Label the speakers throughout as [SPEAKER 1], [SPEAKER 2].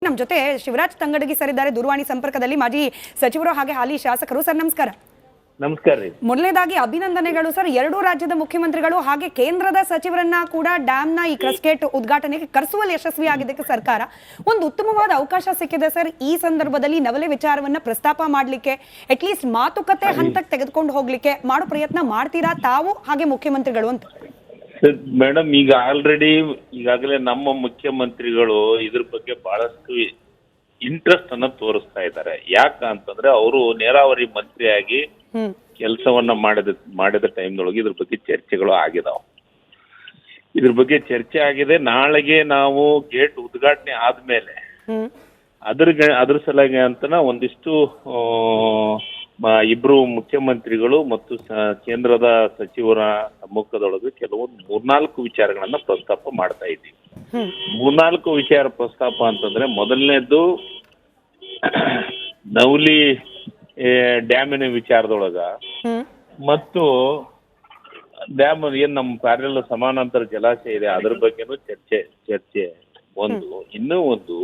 [SPEAKER 1] ನಮ್ಮ ಜೊತೆ ಶಿವರಾಜ್ ತಂಗಡಗಿ ಸರ್ ಇದ್ದಾರೆ ದೂರವಾಣಿ ಸಂಪರ್ಕದಲ್ಲಿ, ಮಾಜಿ ಸಚಿವರು ಹಾಗೆ ಹಾಲಿ ಶಾಸಕರು. ಸರ್ ನಮಸ್ಕಾರ.
[SPEAKER 2] ನಮಸ್ಕಾರ ರೀ.
[SPEAKER 1] ಮೊದಲನೇದಾಗಿ ಅಭಿನಂದನೆಗಳು ಸರ್. ಎರಡೂ ರಾಜ್ಯದ ಮುಖ್ಯಮಂತ್ರಿಗಳು ಹಾಗೆ ಕೇಂದ್ರದ ಸಚಿವರನ್ನ ಕೂಡ ಡ್ಯಾಮ್ನ ಈ ಕ್ರಸ್ಗೇಟ್ ಉದ್ಘಾಟನೆಗೆ ಕರೆಸುವಲ್ಲಿ ಯಶಸ್ವಿಯಾಗಿದ್ದಕ್ಕೆ ಸರ್ಕಾರ ಒಂದು ಉತ್ತಮವಾದ ಅವಕಾಶ ಸಿಕ್ಕಿದೆ ಸರ್. ಈ ಸಂದರ್ಭದಲ್ಲಿ ನವಲೆ ವಿಚಾರವನ್ನ ಪ್ರಸ್ತಾಪ ಮಾಡಲಿಕ್ಕೆ, ಅಟ್ಲೀಸ್ಟ್ ಮಾತುಕತೆ ಹಂತಕ್ಕೆ ತೆಗೆದುಕೊಂಡು ಹೋಗ್ಲಿಕ್ಕೆ ಮಾಡೋ ಪ್ರಯತ್ನ ಮಾಡ್ತೀರಾ ತಾವು ಹಾಗೆ ಮುಖ್ಯಮಂತ್ರಿಗಳು ಅಂತ?
[SPEAKER 2] ಮೇಡಮ್, ಈಗ ಈಗಾಗಲೇ ನಮ್ಮ ಮುಖ್ಯಮಂತ್ರಿಗಳು ಇದ್ರ ಬಗ್ಗೆ ಬಹಳಷ್ಟು ಇಂಟ್ರೆಸ್ಟ್ ಅನ್ನ ತೋರಿಸ್ತಾ ಇದ್ದಾರೆ. ಯಾಕಂತಂದ್ರೆ ಅವರು ನೀರಾವರಿ ಮಂತ್ರಿಯಾಗಿ ಕೆಲಸವನ್ನ ಮಾಡಿದ ಟೈಮ್ನೊಳಗೆ ಇದ್ರ ಬಗ್ಗೆ ಚರ್ಚೆಗಳು ಆಗಿದಾವ. ಇದ್ರ ಬಗ್ಗೆ ಚರ್ಚೆ ಆಗಿದೆ. ನಾಳೆಗೆ ನಾವು ಗೇಟ್ ಉದ್ಘಾಟನೆ ಆದ್ಮೇಲೆ ಅದ್ರ ಸಲುವಾಗಿ ಅಂತನ ಒಂದಿಷ್ಟು ಇಬ್ರು ಮುಖ್ಯಮಂತ್ರಿಗಳು ಮತ್ತು ಕೇಂದ್ರದ ಸಚಿವರ ಸಮ್ಮುಖದೊಳಗೆ ಕೆಲವೊಂದು 3-4 ವಿಚಾರಗಳನ್ನ ಪ್ರಸ್ತಾಪ ಮಾಡ್ತಾ ಇದ್ದೀವಿ. 3-4 ವಿಚಾರ ಪ್ರಸ್ತಾಪ ಅಂತಂದ್ರೆ, ಮೊದಲನೇದ್ದು ನವಲಿ ಡ್ಯಾಮಿನ ವಿಚಾರದೊಳಗ ಮತ್ತು ಡ್ಯಾಮ್ ಏನ್ ನಮ್ಮ ಕಾರ್ಯಲ್ಲ ಸಮಾನಾಂತರ ಜಲಾಶಯ ಇದೆ ಅದ್ರ ಬಗ್ಗೆನೂ ಚರ್ಚೆ ಒಂದು. ಇನ್ನೂ ಒಂದು,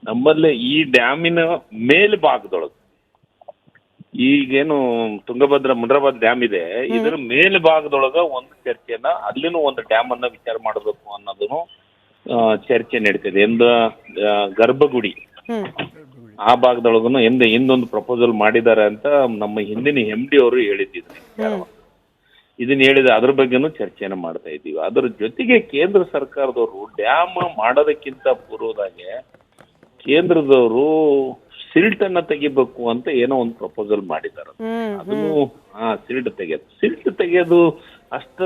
[SPEAKER 2] ನಮ್ಮಲ್ಲಿ ಈ ಡ್ಯಾಮಿನ ಮೇಲ್ಭಾಗದೊಳಗೆ ಈಗೇನು ತುಂಗಭದ್ರಾ ಮುನ್ರಾಬಾದ್ ಡ್ಯಾಮ್ ಇದೆ, ಇದರ ಮೇಲ್ಭಾಗದೊಳಗ ಒಂದು ಚರ್ಚೆಯನ್ನ, ಅಲ್ಲಿನೂ ಒಂದು ಡ್ಯಾಮ್ ಅನ್ನ ವಿಚಾರ ಮಾಡಬೇಕು ಅನ್ನೋದನ್ನು ಚರ್ಚೆ ನಡೀತಿದೆ. ಗರ್ಭಗುಡಿ ಆ ಭಾಗದೊಳಗನು ಹಿಂದೊಂದು ಪ್ರಪೋಸಲ್ ಮಾಡಿದ್ದಾರೆ ಅಂತ ನಮ್ಮ ಹಿಂದಿನ MD ಅವರು ಹೇಳಿದ್ದಿದ್ರು. ಇದನ್ನ ಹೇಳಿದ ಅದ್ರ ಬಗ್ಗೆನೂ ಚರ್ಚೆನ ಮಾಡ್ತಾ ಇದ್ದೀವಿ. ಅದ್ರ ಜೊತೆಗೆ ಕೇಂದ್ರ ಸರ್ಕಾರದವರು ಡ್ಯಾಮ್ ಮಾಡೋದಕ್ಕಿಂತ ಪೂರ್ವದಾಗೆ ಕೇಂದ್ರದವರು ಸಿಲ್ಟ್ ಅನ್ನ ತೆಗಿಬೇಕು ಅಂತ ಏನೋ ಒಂದು ಪ್ರಪೋಸಲ್ ಮಾಡಿದ್ದಾರೆ. ಅದನ್ನು ಸಿಲ್ಟ್ ತೆಗೆಯೋದು ಅಷ್ಟು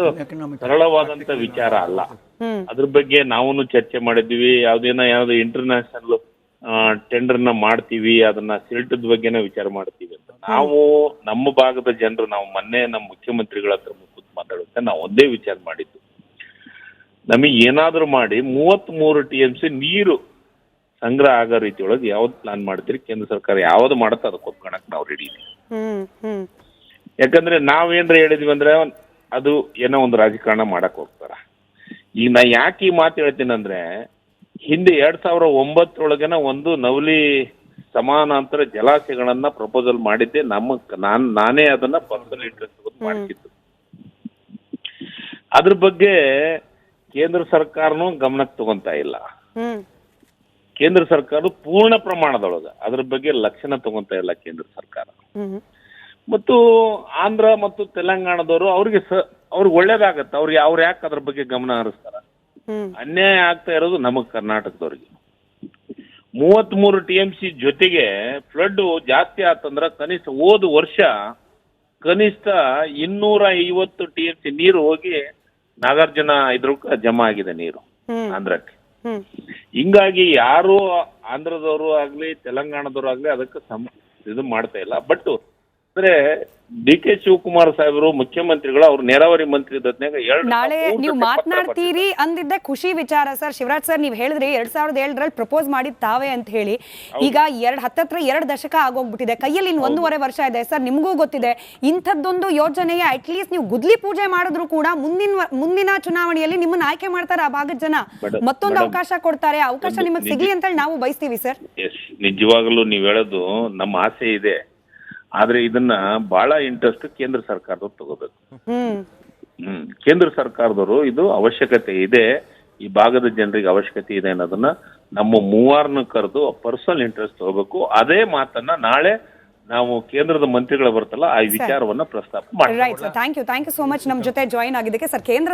[SPEAKER 2] ಸರಳವಾದಂತ ವಿಚಾರ ಅಲ್ಲ. ಅದ್ರ ಬಗ್ಗೆ ನಾವು ಚರ್ಚೆ ಮಾಡಿದ್ವಿ. ಯಾವ್ದು ಇಂಟರ್ನ್ಯಾಷನಲ್ ಟೆಂಡರ್ನ ಮಾಡ್ತೀವಿ, ಅದನ್ನ ಸಿಲ್ಟದ ಬಗ್ಗೆನೇ ವಿಚಾರ ಮಾಡ್ತೀವಿ ಅಂತ. ನಾವು ನಮ್ಮ ಭಾಗದ ಜನರು, ನಾವು ಮೊನ್ನೆ ನಮ್ಮ ಮುಖ್ಯಮಂತ್ರಿಗಳ ಹತ್ರ ಮಾತಾಡುತ್ತೆ ನಾವು ಒಂದೇ ವಿಚಾರ ಮಾಡಿದ್ದು, ನಮಗೆ ಏನಾದ್ರೂ ಮಾಡಿ 33 TMC ನೀರು ಸಂಗ್ರಹ ಆಗೋ ರೀತಿಯೊಳಗೆ ಯಾವ್ದು ಪ್ಲಾನ್ ಮಾಡ್ತೀರಿ, ಕೇಂದ್ರ ಸರ್ಕಾರ ಯಾವ್ದು ಮಾಡುತ್ತೋ ಅದಕ್ಕೆ ಒಪ್ಕೊಳಕ್ ನಾವು ರೆಡಿ ಇದೀವಿ. ಯಾಕಂದ್ರೆ ನಾವೇನ್ರ ಹೇಳಿದ್ವಿ ಅಂದ್ರೆ ಅದು ಏನೋ ಒಂದು ರಾಜಕಾರಣ ಮಾಡಕ್ ಹೋಗ್ತಾರ. ಈಗ ನಾ ಯಾಕೆ ಈ ಮಾತು ಹೇಳ್ತೀನಿ ಅಂದ್ರೆ, ಹಿಂದೆ 2009 ಒಂದು ನವಲಿ ಸಮಾನಾಂತರ ಜಲಾಶಯಗಳನ್ನ ಪ್ರಪೋಸಲ್ ಮಾಡಿದ್ದೆ. ನಾನೇ ಅದನ್ನ ಪರ್ಸನಲ್ ಇಂಟ್ರೆಸ್ಟ್ ಮಾಡ್ತಿದ್ದು. ಅದ್ರ ಬಗ್ಗೆ ಕೇಂದ್ರ ಸರ್ಕಾರನೂ ಗಮನಕ್ಕೆ ತಗೊಂತಾ ಇಲ್ಲ. ಕೇಂದ್ರ ಸರ್ಕಾರ ಪೂರ್ಣ ಪ್ರಮಾಣದೊಳಗ ಅದ್ರ ಬಗ್ಗೆ ಲಕ್ಷಣ ತಗೊಂತಾ ಇಲ್ಲ ಕೇಂದ್ರ ಸರ್ಕಾರ. ಮತ್ತು ಆಂಧ್ರ ಮತ್ತು ತೆಲಂಗಾಣದವರು ಅವ್ರಿಗೆ ಒಳ್ಳೇದಾಗತ್ತೆ. ಅವ್ರು ಯಾಕೆ ಅದ್ರ ಬಗ್ಗೆ ಗಮನ ಹರಿಸ್ತಾರ? ಅನ್ಯಾಯ ಆಗ್ತಾ ಇರೋದು ನಮಗ್ ಕರ್ನಾಟಕದವ್ರಿಗೆ. 33 TMC ಜೊತೆಗೆ ಫ್ಲಡ್ ಜಾಸ್ತಿ ಆತಂದ್ರ ಹೋದ ವರ್ಷ ಕನಿಷ್ಠ 250 TMC ನೀರು ಹೋಗಿ ನಾಗಾರ್ಜುನ ಇದ್ರಕ್ಕ ಜಮಾ ಆಗಿದೆ ನೀರು ಆಂಧ್ರಕ್ಕೆ. ಹಿಂಗಾಗಿ ಯಾರು ಆಂಧ್ರದವರು ಆಗ್ಲಿ ತೆಲಂಗಾಣದವರು ಆಗ್ಲಿ ಅದಕ್ಕೆ ಇದು ಮಾಡ್ತಾ ಇಲ್ಲ. ಬಟ್ ಅಂದ್ರೆ DK ಶಿವಕುಮಾರ್ ಸಾಹೇಬರು ಮುಖ್ಯಮಂತ್ರಿಗಳು, ಅವ್ರು ನೀರಾವರಿ ಮಂತ್ರಿ
[SPEAKER 1] ನಾಳೆ ನೀವು ಮಾತನಾಡ್ತೀರಿ ಅಂದಿದ್ದೆ ಖುಷಿ ವಿಚಾರ ಸರ್. ಶಿವರಾಜ್ ಸರ್, ನೀವು ಹೇಳಿದ್ರಿ 2007ರಲ್ಲಿ ಪ್ರಪೋಸ್ ಮಾಡಿದ್ ತಾವೇ ಅಂತ ಹೇಳಿ. ಈಗ ಹತ್ತತ್ರ 2 ದಶಕ ಆಗೋಗ್ಬಿಟ್ಟಿದೆ, ಕೈಯಲ್ಲಿ ಇನ್ನು 1.5 ವರ್ಷ ಇದೆ ಸರ್. ನಿಮಗೂ ಗೊತ್ತಿದೆ ಇಂಥದ್ದೊಂದು ಯೋಜನೆಯ ಅಟ್ಲೀಸ್ಟ್ ನೀವು ಗುದ್ಲಿ ಪೂಜೆ ಮಾಡಿದ್ರು ಕೂಡ ಮುಂದಿನ ಚುನಾವಣೆಯಲ್ಲಿ ನಿಮ್ಮನ್ನ ಆಯ್ಕೆ ಮಾಡ್ತಾರೆ ಆ ಭಾಗದ ಜನ, ಮತ್ತೊಂದು ಅವಕಾಶ ಕೊಡ್ತಾರೆ. ಅವಕಾಶ ನಿಮಗೆ ಸಿಗ್ಲಿ ಅಂತ ನಾವು ಬಯಸ್ತೀವಿ ಸರ್.
[SPEAKER 2] ನಿಜವಾಗ್ಲೂ ನೀವ್ ಹೇಳೋದು ನಮ್ಮ ಆಸೆ ಇದೆ. ಆದ್ರೆ ಇದನ್ನ ಬಹಳ ಇಂಟ್ರೆಸ್ಟ್ ಕೇಂದ್ರ ಸರ್ಕಾರದವ್ರು ತಗೋಬೇಕು. ಕೇಂದ್ರ ಸರ್ಕಾರದವರು ಇದು ಅವಶ್ಯಕತೆ ಇದೆ, ಈ ಭಾಗದ ಜನರಿಗೆ ಅವಶ್ಯಕತೆ ಇದೆ ಅನ್ನೋದನ್ನ ನಮ್ಮ 3 ಕರೆದು ಪರ್ಸನಲ್ ಇಂಟ್ರೆಸ್ಟ್ ತಗೋಬೇಕು. ಅದೇ ಮಾತನ್ನ ನಾಳೆ ನಾವು ಕೇಂದ್ರದ ಮಂತ್ರಿಗಳು ಬರ್ತಲ್ಲ ಆ ವಿಚಾರವನ್ನ ಪ್ರಸ್ತಾಪ ಮಾಡ್ತೀವಿ.
[SPEAKER 1] ಥ್ಯಾಂಕ್ ಯು ಸೋ ಮಚ್ ನಮ್ಮ ಜೊತೆ ಜಾಯಿನ್ ಆಗಿದ್ದಕ್ಕೆ ಸರ್. ಕೇಂದ್ರ